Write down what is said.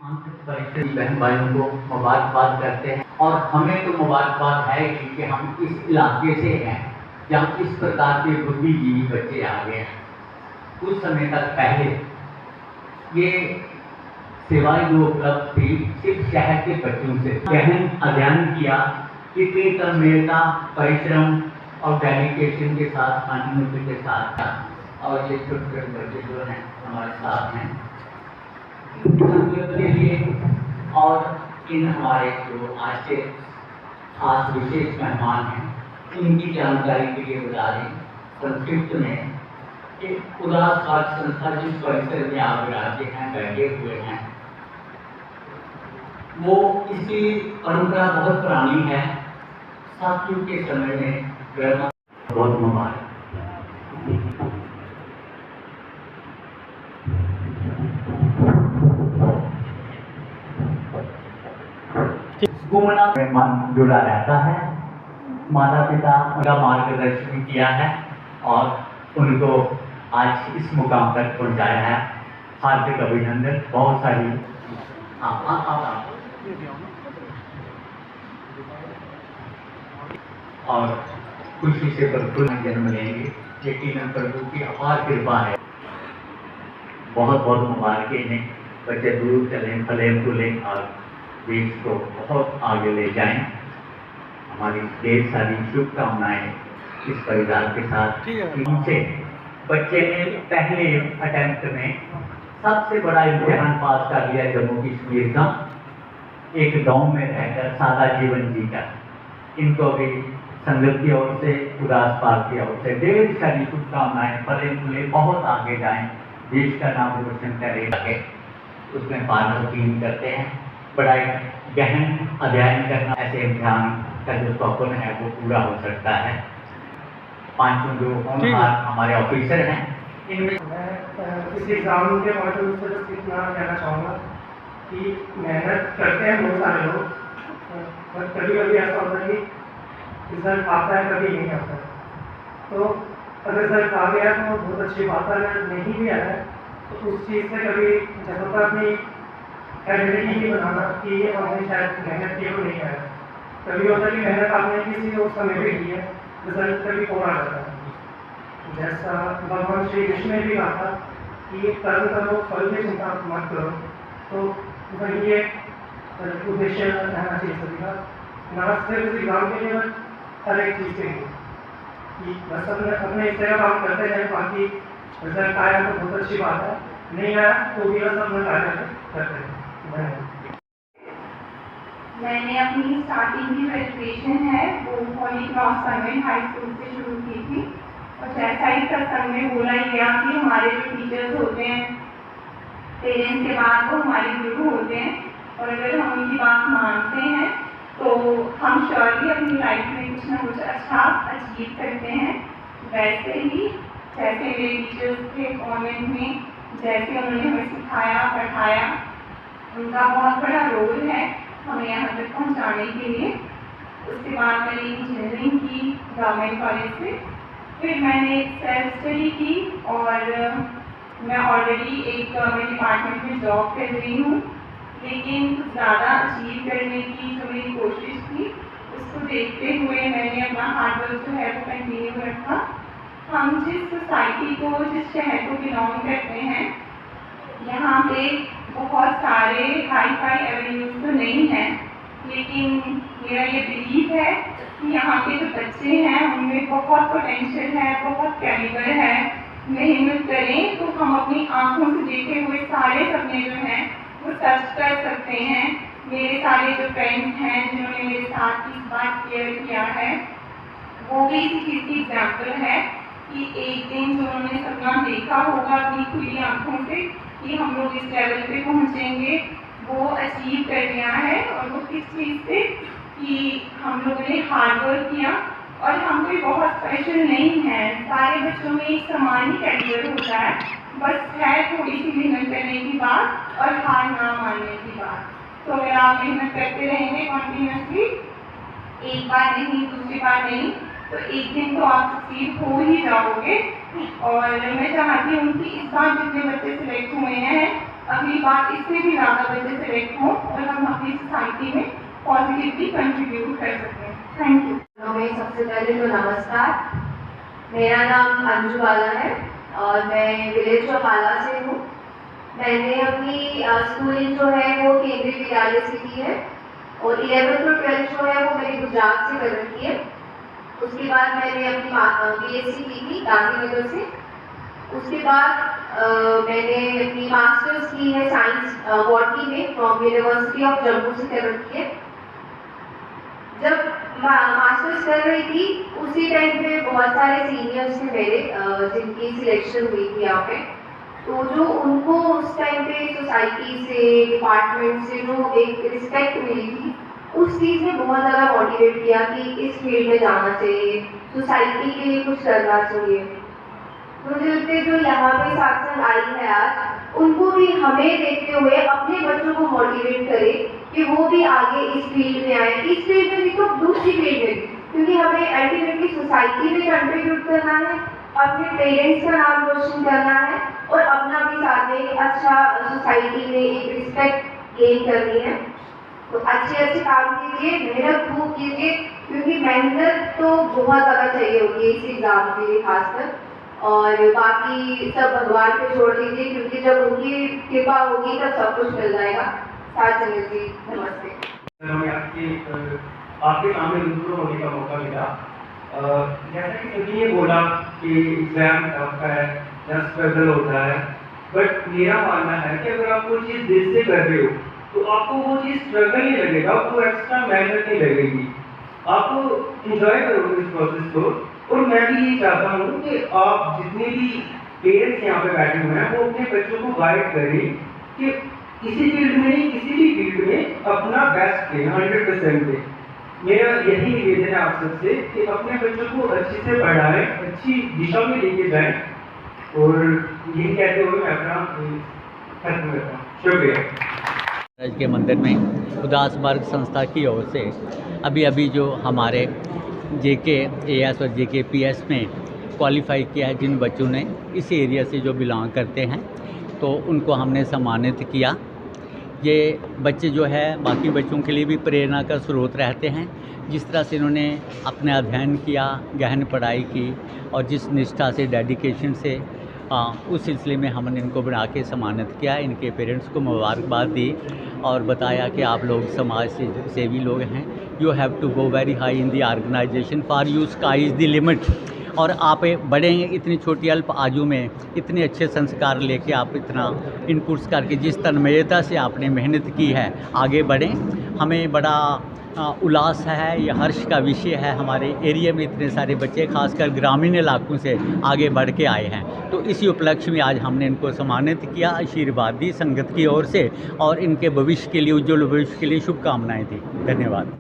हम परिचय बहन भाइयों को मुबारकबाद करते हैं और हमें तो मुबारकबाद है क्योंकि हम इस इलाके से हैं जहाँ इस प्रकार के बुद्धिजीवी बच्चे आ गए हैं। कुछ समय तक पहले ये सेवाएं जो उपलब्ध थी सिर्फ शहर के बच्चों से गहन अध्ययन किया, कितनी तन्मयता, परिश्रम और डेडिकेशन के साथ अनुमति के साथ था। और ये छोटे छोटे बच्चे जो हैं हमारे साथ हैं के लिए और इन हमारे जो आज के खास विशेष मेहमान हैं इनकी जानकारी के लिए बता दें संक्षिप्त में कि उदास काल संस्था जिस परिसर में आप विराजे हैं, बैठे हुए हैं, वो इसकी परंपरा बहुत पुरानी है। साथियों के समय में बहुत मुबारक। घूमना में मन जुड़ा रहता है। माता पिता उनका मार्गदर्शन किया है और उनको आज इस मुकाम तक पहुंचाया है। हार्दिक अभिनंदन। बहुत सारी और खुशी से भरपूर जन्म लेंगे। यकीनन प्रभु की अपार कृपा है। बहुत बहुत मुबारक इन्हें। बच्चे दूर चलें, फले फूलें और देश को बहुत आगे ले जाएं। हमारी ढेर सारी शुभकामनाएं इस परिवार के साथ। उनसे बच्चे ने पहले अटेम्प्ट में सबसे बड़ा इम्तिहान पास कर लिया जम्मू कश्मीर का, एक गांव में रहकर सादा जीवन जीकर। इनको भी संगत की ओर से, उदास पाल की ओर से ढेर सारी शुभकामनाएं। फले फूले बहुत आगे जाएं, देश का नाम रोशन करेंगे। उसमें पार्टनर टीम करते हैं। बड़ा गहन अध्ययन करना, ऐसे इम्तिहान का जो स्वप्न है वो पूरा हो सकता है। पांचों जो होनहार हमारे ऑफिसर हैं, इनमें मैं इस एग्ज़ाम के माध्यम से बस इतना कहना चाहूँगा कि मेहनत करते हैं बहुत सारे लोग, पर कभी कभी ऐसा होता है कि रिजल्ट आता है, कभी नहीं आता है। तो अगर रिजल्ट आ गया तो बहुत अच्छी बात है, अगर नहीं भी आया तो उस चीज़ से कभी जैसा अपनी आइडेंटिटी नहीं बनाना कि ये हमने शायद मेहनत की हो नहीं आया। कभी होता है कि मेहनत आपने किसी और समय भी की है, रिजल्ट कभी और आ जाता है। जैसा भगवान श्री कृष्ण ने भी कहा था कि कर्म करो, फल की चिंता मत करो। तो वही ये उद्देश्य रहना चाहिए सभी का, ना सिर्फ एग्जाम के लिए हर एक चीज़ के लिए कि बस अपने इस तरह काम करते जाए। बाकी रिजल्ट आया तो बहुत अच्छी बात है, नहीं आया तो भी बस अपना कार्य करते हैं। मैंने अपनी स्टार्टिंग की ग्रेजुएशन है वो Holi cross convent high school से शुरू की थी। और जैसा ही सत्संग में बोला गया कि हमारे जो टीचर्स होते हैं पेरेंट्स के बाद वो हमारे गुरु होते हैं, और अगर हम उनकी बात मानते हैं तो हम श्योरली अपनी लाइफ में कुछ ना कुछ अच्छा अचीव करते हैं। वैसे ही जैसे मेरे टीचर्स थे कॉन्वेंट में, जैसे उन्होंने हमें सिखाया पढ़ाया, उनका बहुत बड़ा रोल है हमें यहाँ तक पहुँचाने के लिए। उसके बाद मैंने इंजीनियरिंग की गवर्नमेंट कॉलेज से, फिर मैंने सेल्फ स्टडी की और मैं ऑलरेडी एक गवर्नमेंट डिपार्टमेंट में जॉब कर रही हूँ। लेकिन कुछ ज़्यादा अचीव करने की जो मेरी कोशिश थी उसको देखते हुए मैंने अपना हार्डवर्क जो है वो कंटिन्यू रखा। हम जिस सोसाइटी को, जिस शहर को बिलोंग करते हैं, यहाँ पे बहुत सारे हाई फाई एवेन्यूज तो नहीं हैं, लेकिन मेरा ये बिलीव है कि यहाँ के जो बच्चे हैं उनमें बहुत पोटेंशियल है, बहुत कैलिबर है। मेहनत करें तो हम अपनी आंखों से देखे हुए सारे सपने जो हैं वो सच कर सकते हैं। मेरे सारे जो फ्रेंड्स हैं जिन्होंने मेरे साथ इस बार केयर किया है वो भी इसी चीज़ की एग्जाम्पल है कि एक दिन जो उन्होंने सपना देखा होगा अपनी खुली आंखों से कि हम लोग इस लेवल पे पहुँचेंगे, वो अचीव कर लिया है। और वो किस चीज़ से कि हम लोगों ने हार्ड वर्क किया। और हम कोई बहुत स्पेशल नहीं है, सारे बच्चों में एक समान ही कैरियर होता है, बस है थोड़ी सी मेहनत करने की बात और हार ना मानने की बात। तो अगर आप मेहनत करते रहेंगे कॉन्टिन्यूसली, एक बार नहीं, दूसरी बार नहीं, तो एक दिन तो आप सक्सीड हो ही जाओगे। और मैं चाहती हूँ कि इस बार जितने बच्चे सिलेक्ट हुए हैं अगली बार इससे भी ज़्यादा बच्चे सेलेक्ट हों और हम अपनी सोसाइटी में पॉजिटिवली कंट्रीब्यूट कर सकते हैं। Thank you. मैं सबसे पहले तो नमस्कार, मेरा नाम अंजू बाला है और मैं विलेज चौपाला से हूँ। मैंने अपनी स्कूलिंग जो है वो केंद्रीय विद्यालय से की है और 11th और 12th जो है वो मैंने गुजरात से कर रखी है। उसके बाद मैंने अपनी BSc की थी गांधीनगर से। उसके बाद मैंने अपनी मास्टर्स की है साइंस बॉटनी में फ्रॉम यूनिवर्सिटी ऑफ जम्मू से कर रखी है। जब मास्टर्स कर रही थी उसी टाइम पे बहुत सारे सीनियर्स थे मेरे जिनकी सिलेक्शन हुई थी यहाँ पे, तो जो उनको उस टाइम पे सोसाइटी से डिपार्टमेंट से जो एक रिस्पेक्ट मिली थी उस चीज़ ने बहुत ज़्यादा मोटिवेट किया कि इस फील्ड में जाना चाहिए, सोसाइटी के लिए कुछ करना चाहिए। मुझे लगता है जो यहाँ पे साथ आई है आज, उनको भी हमें देखते हुए अपने बच्चों को मोटिवेट करें कि वो भी आगे इस फील्ड में आए, इस फील्ड में भी तो दूसरी फील्ड में भी, क्योंकि हमें अल्टीमेटली सोसाइटी में कंट्रीब्यूट करना है, अपने पेरेंट्स का नाम रोशन करना है और अपना भी साथ में एक अच्छा सोसाइटी में एक रिस्पेक्ट गेन करनी है। तो अच्छे अच्छे काम कीजिए, मेहनत खूब कीजिए, क्योंकि मेहनत तो बहुत ज़्यादा चाहिए होगी इस एग्ज़ाम के लिए खासकर, और बाकी सब भगवान पे छोड़ दीजिए, क्योंकि जब उनकी कृपा होगी तब सब कुछ मिल जाएगा। साथ संगत जी नमस्ते। हमें आपके सामने रूबरू होने का मौका मिला। जैसा कि सभी ने बोला कि एग्जाम टफ है या स्ट्रगल होता है, बट मेरा मानना है कि अगर आप कोई चीज़ दिल से कर रहे हो तो आपको वो चीज़ स्ट्रगल नहीं लगेगा, आपको एक्स्ट्रा मेहनत नहीं लगेगी, आपको इंजॉय करोगे इस प्रोसेस को। और मैं भी ये चाहता हूँ कि आप जितने भी पेरेंट्स यहाँ पे बैठे हुए हैं वो अपने बच्चों को गाइड करें कि किसी फील्ड में नहीं किसी भी फील्ड में अपना बेस्ट दें, 100% दें। मेरा यही निवेदन है आप सबसे कि अपने बच्चों को अच्छे से पढ़ाएं, अच्छी दिशा में लेके जाएं, और यही कहते हुए मैं अपना खत्म करता हूँ। शुक्रिया। के मंदिर में उदास मार्ग संस्था की ओर से अभी जो हमारे JK AS और JK PS में क्वालिफाई किया है, जिन बच्चों ने इस एरिया से जो बिलोंग करते हैं, तो उनको हमने सम्मानित किया। ये बच्चे जो है बाकी बच्चों के लिए भी प्रेरणा का स्रोत रहते हैं। जिस तरह से इन्होंने अपना अध्ययन किया, गहन पढ़ाई की और जिस निष्ठा से, डेडिकेशन से उस सिलसिले में हमने इनको बना के सम्मानित किया। इनके पेरेंट्स को मुबारकबाद दी और बताया कि आप लोग समाज सेवी लोग हैं, you have to go very high in the organisation, for you sky is the limit. और आप बढ़ेंगे इतनी छोटी अल्प आयु में, इतने अच्छे संस्कार लेके आप इतना इनपुट्स करके जिस तन्मयता से आपने मेहनत की है, आगे बढ़ें। हमें बड़ा उल्लास है, यह हर्ष का विषय है, हमारे एरिया में इतने सारे बच्चे खासकर ग्रामीण इलाकों से आगे बढ़ के आए हैं। तो इसी उपलक्ष्य में आज हमने इनको सम्मानित किया, आशीर्वाद दी संगत की ओर से और इनके भविष्य के लिए, उज्ज्वल भविष्य के लिए शुभकामनाएं दी। धन्यवाद।